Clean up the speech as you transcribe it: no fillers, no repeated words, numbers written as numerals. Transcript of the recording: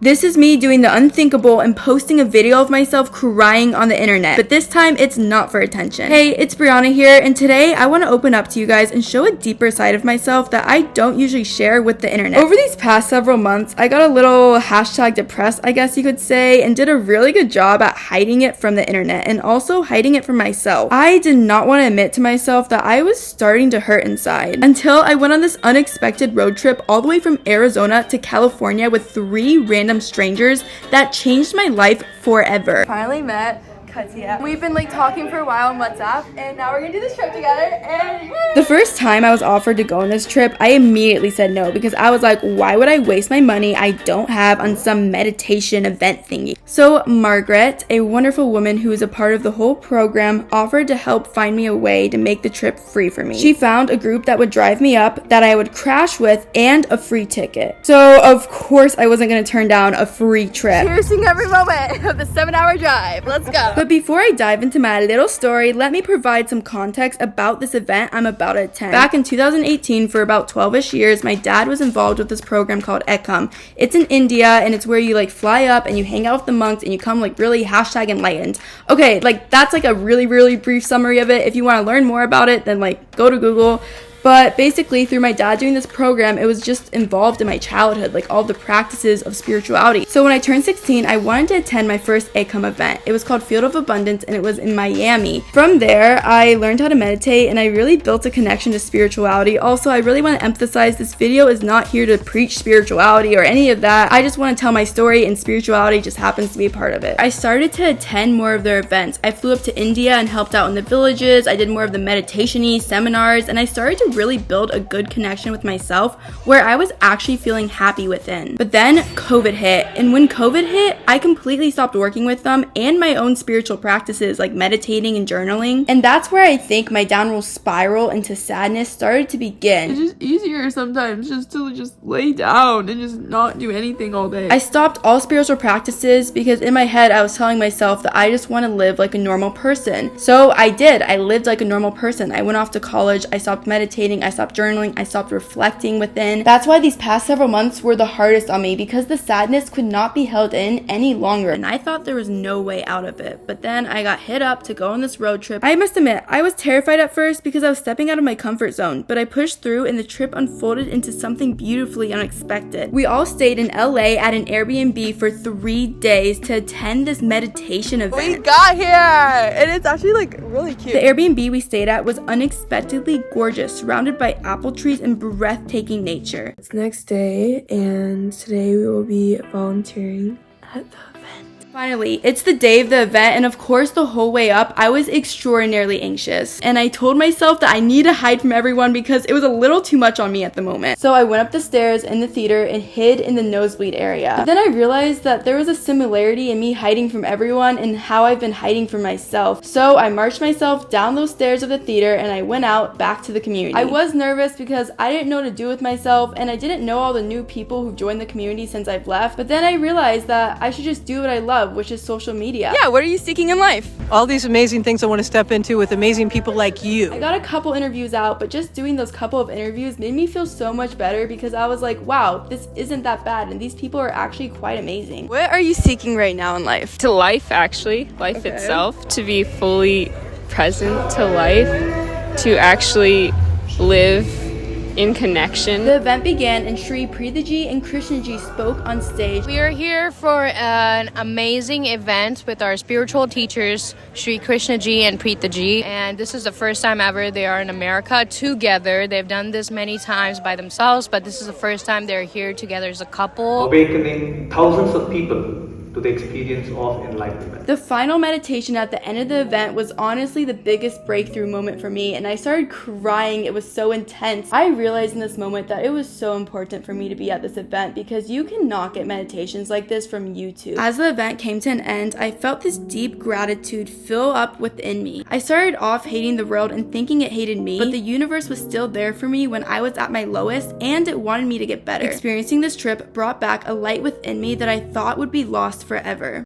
This is me doing the unthinkable and posting a video of myself crying on the internet, but this time it's not for attention. Hey, it's Brianna here, and today I want to open up to you guys and show a deeper side of myself that I don't usually share with the internet. Over these past several months, I got a little #depressed, I guess you could say, and did a really good job at hiding it from the internet and also hiding it from myself. I did not want to admit to myself that I was starting to hurt inside until I went on this unexpected road trip all the way from Arizona to California with 3 random strangers that changed my life forever. Finally met Katia. We've been talking for a while on WhatsApp, and now we're gonna do this trip together. And the first time I was offered to go on this trip, I immediately said no because I was like, why would I waste my money I don't have on some meditation event thingy? So Margaret, a wonderful woman who is a part of the whole program, offered to help find me a way to make the trip free for me. She found a group that would drive me up, that I would crash with, and a free ticket. So of course I wasn't gonna turn down a free trip. Cherishing every moment of the 7-hour drive. Let's go. But before I dive into my little story, let me provide some context about this event I'm about to attend. Back in 2018, for about 12-ish years, my dad was involved with this program called Ekam. It's in India, and it's where you fly up and you hang out with the monks and you come really #enlightened. Okay, that's a really brief summary of it. If you want to learn more about it, then go to Google. But basically, through my dad doing this program, it was just involved in my childhood, all the practices of spirituality. So when I turned 16, I wanted to attend my first Ekam event. It was called Field of Abundance, and it was in Miami. From there, I learned how to meditate, and I really built a connection to spirituality. Also, I really want to emphasize this video is not here to preach spirituality or any of that. I just want to tell my story, and spirituality just happens to be a part of it. I started to attend more of their events. I flew up to India and helped out in the villages. I did more of the meditation-y seminars, and I started to really build a good connection with myself where I was actually feeling happy within. But then COVID hit, and when COVID hit, I completely stopped working with them and my own spiritual practices like meditating and journaling, and that's where I think my downward spiral into sadness started to begin. It's just easier sometimes just to lay down and just not do anything all day. I stopped all spiritual practices because in my head I was telling myself that I just want to live like a normal person. So I did. I lived like a normal person. I went off to college, I stopped meditating, I stopped journaling, I stopped reflecting within. That's why these past several months were the hardest on me, because the sadness could not be held in any longer, and I thought there was no way out of it. But then I got hit up to go on this road trip. I must admit, I was terrified at first because I was stepping out of my comfort zone, but I pushed through and the trip unfolded into something beautifully unexpected. We all stayed in LA at an Airbnb for 3 days to attend this meditation event. We got here, and it's actually really cute. The Airbnb we stayed at was unexpectedly gorgeous, surrounded by apple trees and breathtaking nature. It's next day, and today we will be volunteering at the event. Finally, it's the day of the event, and of course the whole way up I was extraordinarily anxious, and I told myself that I need to hide from everyone because it was a little too much on me at the moment. So I went up the stairs in the theater and hid in the nosebleed area. But then I realized that there was a similarity in me hiding from everyone and how I've been hiding from myself. So I marched myself down those stairs of the theater and I went out back to the community. I was nervous because I didn't know what to do with myself, and I didn't know all the new people who've joined the community since I've left. But then I realized that I should just do what I love, which is social media. Yeah, what are you seeking in life? All these amazing things I want to step into with amazing people like you. I got a couple interviews out, but just doing those couple of interviews made me feel so much better because I was like, wow, this isn't that bad, and these people are actually quite amazing. What are you seeking right now in life? To life, actually. Life itself. To be fully present to life. To actually live in connection. The event began and Shri Preethaji and Krishnaji spoke on stage. We are here for an amazing event with our spiritual teachers, Shri Krishnaji and Preethaji, and this is the first time ever they are in America together. They've done this many times by themselves, but this is the first time they're here together as a couple. Awakening thousands of people to the experience of enlightenment. The final meditation at the end of the event was honestly the biggest breakthrough moment for me, and I started crying. It was so intense. I realized in this moment that it was so important for me to be at this event because you cannot get meditations like this from YouTube. As the event came to an end, I felt this deep gratitude fill up within me. I started off hating the world and thinking it hated me, but the universe was still there for me when I was at my lowest, and it wanted me to get better. Experiencing this trip brought back a light within me that I thought would be lost forever.